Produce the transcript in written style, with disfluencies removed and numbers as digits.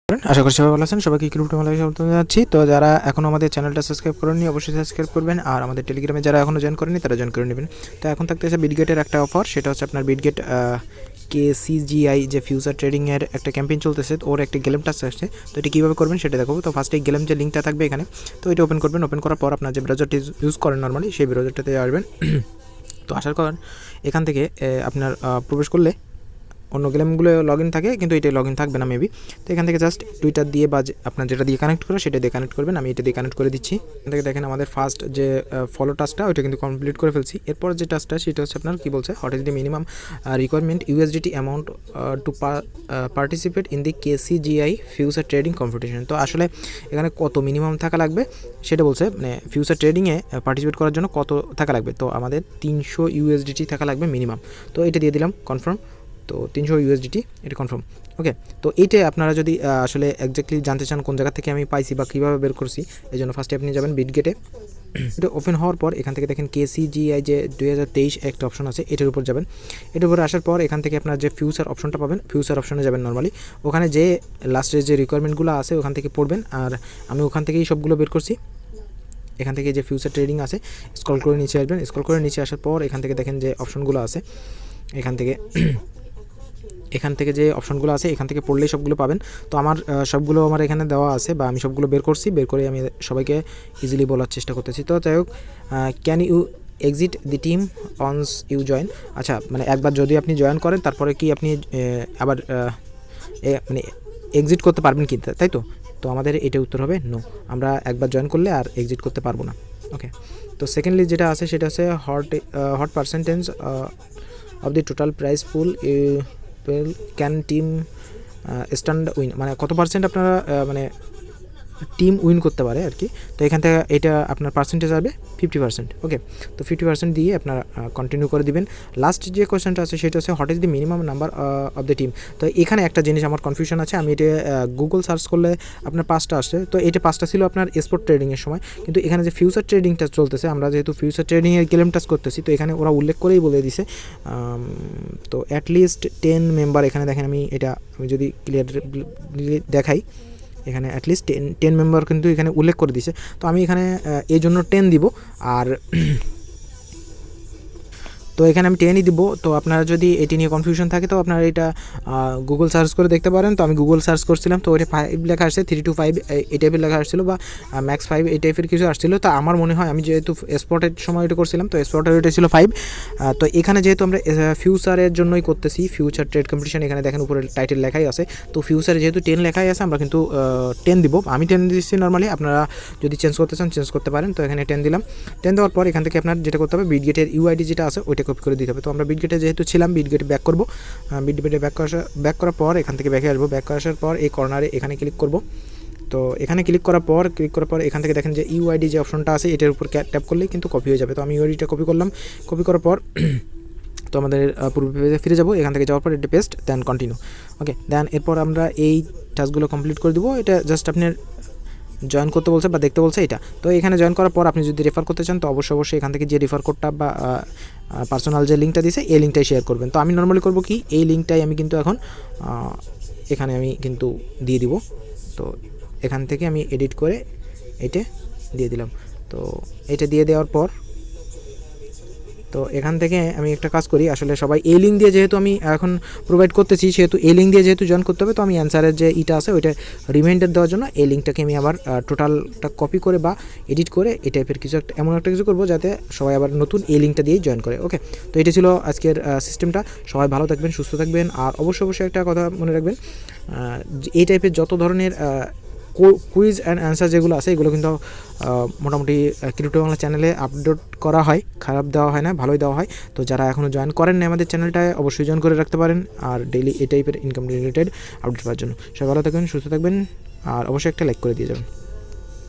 আশা করি সবাই ভালো আছেন। সবাইকে ক্রিপ্টোবাংলায় স্বাগত জানাচ্ছি। তো যারা এখনও আমাদের চ্যানেলটা সাবস্ক্রাইব করেননি অবশ্যই সাবস্ক্রাইব করবেন, আর আমাদের টেলিগ্রামে যারা এখনও জয়েন করেনি তারা জয়েন করে নেবেন। তো এখন থাকতেছে বিটগেটের একটা অফার, সেটা হচ্ছে আপনার বিটগেট KCGI যে ফিউচার ট্রেডিংয়ের একটা ক্যাম্পেইন চলতেছে, ওর একটা গেলেম টাস্ক আসছে। তো এটা কীভাবে করবেন সেটা দেখাবো। তো ফার্স্টে গেলেম যে লিঙ্কটা থাকবে এখানে, তো এটা ওপেন করবেন। ওপেন করার পর আপনার যে ব্রাউজারটি ইউজ করেন নর্মালি সেই ব্রাউজারটাতে আসবেন। তো আসার পর এখান থেকে আপনার প্রবেশ করলে অন্য গেমগুলো লগ ইন থাকে, কিন্তু এটা লগ ইন থাকবে না মেবি। তো এখান থেকে জাস্ট টুইটার দিয়ে বা আপনার যেটা দিয়ে কানেক্ট করে সেটা দিয়ে কানেক্ট করবেন। আমি এটা দিয়ে কানেক্ট করে দিচ্ছি। এখান থেকে দেখেন আমাদের ফার্স্ট যে ফলো টাস্কটা ওইটা কিন্তু কমপ্লিট করে ফেলছি। এরপর যে টাস্কটা সেটা হচ্ছে আপনার কী বলছে, what is the minimum requirement USDT amount to participate in the KCGI future trading competition. তো আসলে এখানে কত মিনিমাম থাকা লাগবে সেটা বলছে, মানে ফিউচার ট্রেডিংয়ে পার্টিসিপেট করার জন্য কত থাকা লাগবে। তো আমাদের 300 USDT থাকা লাগবে মিনিমাম। তো এটা দিয়ে দিলাম কনফার্ম। তো 300 USDT এটা কনফার্ম। ওকে, তো এইটাই আপনারা যদি আসলে একজ্যাক্টলি জানতে চান কোন জায়গা থেকে আমি পাইছি বা কীভাবে বের করছি, এই জন্য ফার্স্টে আপনি যাবেন বিটগেটে। এটা ওপেন হওয়ার পর এখান থেকে দেখেন KCGI যে 2023 একটা অপশন আছে, এটার উপর যাবেন। এটার উপরে আসার পর এখান থেকে আপনার যে ফিউচার অপশনটা পাবেন, ফিউচার অপশনে যাবেন নর্মালি। ওখানে যে লাস্টের যে রিকোয়ারমেন্টগুলো আছে ওখান থেকে পড়বেন, আর আমি ওখান থেকেই সবগুলো বের করছি। এখান থেকে যে ফিউচার ট্রেডিং আছে স্ক্রল করে নিচে আসবেন। স্ক্রল করে নিচে আসার পর এখান থেকে দেখেন যে অপশনগুলো আছে, এখান থেকে যে অপশনগুলো আছে এখান থেকে পড়লেই সবগুলো পাবেন। তো আমার সবগুলো আমার এখানে দেওয়া আছে, বা আমি সবগুলো বের করছি, বের করে আমি সবাইকে ইজিলি বলার চেষ্টা করতেছি। তো যাই হোক, can you exit the team once you join. আচ্ছা, মানে একবার যদি আপনি জয়েন করেন তারপরে কি আপনি আবার মানে এক্সিট করতে পারবেন কি, তাই তো? তো আমাদের এটা উত্তর হবে নো, আমরা একবার জয়েন করলে আর এক্সিট করতে পারবো না। ওকে, তো সেকেন্ডলি যেটা আছে সেটা হচ্ছে hot percentage of the total price pool can team stand win, মানে কত পার্সেন্ট আপনারা মানে টিম উইন করতে পারে আর কি। তো এখান থেকে এটা আপনার পার্সেন্টেজ আসবে 50%। ওকে, তো 50% দিয়ে আপনারা কন্টিনিউ করে দিবেন। লাস্ট যে কোয়েশ্চেনটা আছে সেটা হচ্ছে what is the minimum number of the team. তো এখানে একটা জিনিস আমার কনফিউশন আছে, আমি এটা গুগল সার্চ করলে আপনার 5টা আসছে। তো এটা 5টা ছিল আপনার স্পট ট্রেডিংয়ের সময়, কিন্তু এখানে যে ফিউচার ট্রেডিংটা চলতেছে, আমরা যেহেতু ফিউচার ট্রেডিংয়ের গেম টাস্ক করতেছি, তো এখানে ওরা উল্লেখ করেই বলে দিছে তো অ্যাটলিস্ট 10 মেম্বার। এখানে দেখেন আমি যদি ক্লিয়ারলি দেখাই, এখানে অ্যাটলিস্ট 10 মেম্বার কিন্তু এখানে উল্লেখ করে দিয়েছে। তো আমি এখানে এই জন্য 10 দিব, আর তো এখানে আমি 10ই দিব। তো আপনারা যদি এটি নিয়ে কনফিউশন থাকে তো আপনারা এটা গুগল সার্চ করে দেখতে পারেন। তো আমি গুগল সার্চ করছিলাম, তো ওইটা 5 লেখা আসছে, 3 to 5 এই টাইপের লেখা আসছিলো, বা ম্যাক্স 5 এই টাইপের কিছু আসছিলো। তো আমার মনে হয় আমি যেহেতু স্পটের সময় এটা করছিলাম, তো স্পটের এটা ছিল 5। তো এখানে যেহেতু আমরা ফিউচারের জন্যই করতেছি, ফিউচার ট্রেড কম্পিটিশন, এখানে দেখেন উপরে টাইটেল লেখাই আছে। তো ফিউচারে যেহেতু 10 লেখাই আছে, আমরা কিন্তু 10 দিব। আমি 10 দিচ্ছি নর্মালি, আপনারা যদি চেঞ্জ করতে চান চেঞ্জ করতে পারেন। তো এখানে 10 দিলাম। 10 দেওয়ার পর এখান থেকে আপনার যেটা করতে হবে, বিটগেটের UID যেটা আছে ওইটা কপি করে দিতে হবে। তো আমরা বিটগেটে যেহেতু ছিলাম, বিটগেটে ব্যাক করবো। বিটগেটে ব্যাক করার পর এখান থেকে ব্যাকে আসবো। ব্যাক আসার পর এই কর্নারে এখানে ক্লিক করব। তো এখানে ক্লিক করার পর এখান থেকে দেখেন যে UID যে অপশনটা আছে এটার উপর ট্যাপ করলেই কিন্তু কপি হয়ে যাবে। তো আমি UIDটা কপি করলাম। কপি করার পর তো আমাদের পূর্ব পেজে ফিরে যাবো। এখান থেকে যাওয়ার পর এটা পেস্ট, দেন কন্টিনিউ। ওকে, দেন এরপর আমরা এই টাস্কগুলো কমপ্লিট করে দেবো। এটা জাস্ট আপনার জয়েন করতে বলছে বা দেখতে বলছে এটা। তো এখানে জয়েন করার পর আপনি যদি রেফার করতে চান তো অবশ্যই এখান থেকে যে রেফার কোডটা বা পার্সোনাল যে লিঙ্কটা দিয়েছে এই লিঙ্কটাই শেয়ার করবেন। তো আমি নর্মালি করবো কি, এই লিঙ্কটাই আমি কিন্তু এখন এখানে আমি কিন্তু দিয়ে দিব। তো এখান থেকে আমি এডিট করে এটা দিয়ে দিলাম। তো এটা দিয়ে দেওয়ার পর তো এখান থেকে আমি একটা কাজ করি, আসলে সবাই এই লিঙ্ক দিয়ে যেহেতু আমি এখন প্রোভাইড করতেছি, সেহেতু এই লিঙ্ক দিয়ে যেহেতু জয়েন করতে হবে, তো আমি অ্যান্সারের যে ইটা আছে ওইটা রিমাইন্ডার দেওয়ার জন্য এই লিঙ্কটাকে আমি আবার টোটালটা কপি করে বা এডিট করে এই টাইপের কিছু একটা এমন একটা কিছু করবো যাতে সবাই আবার নতুন এই লিঙ্কটা দিয়েই জয়েন করে। ওকে, তো এটা ছিল আজকের সিস্টেমটা। সবাই ভালো থাকবেন, সুস্থ থাকবেন, আর অবশ্যই একটা কথা মনে রাখবেন, এই টাইপের যত ধরনের কুইজ অ্যান্ড অ্যান্সার যেগুলো আছে এগুলো কিন্তু মোটামুটি ক্রিপ্টো বাংলা চ্যানেলে আপলোড করা হয়, খারাপ দেওয়া হয় না, ভালোই দেওয়া হয়। তো যারা এখনও জয়েন করেন না আমাদের চ্যানেলটায় অবশ্যই জয়েন করে রাখতে পারেন, আর ডেইলি এই টাইপের ইনকাম রিলেটেড আপডেট পাওয়ার জন্য। সবাই ভালো থাকবেন, সুস্থ থাকবেন, আর অবশ্যই একটা লাইক করে দিয়ে যাবেন।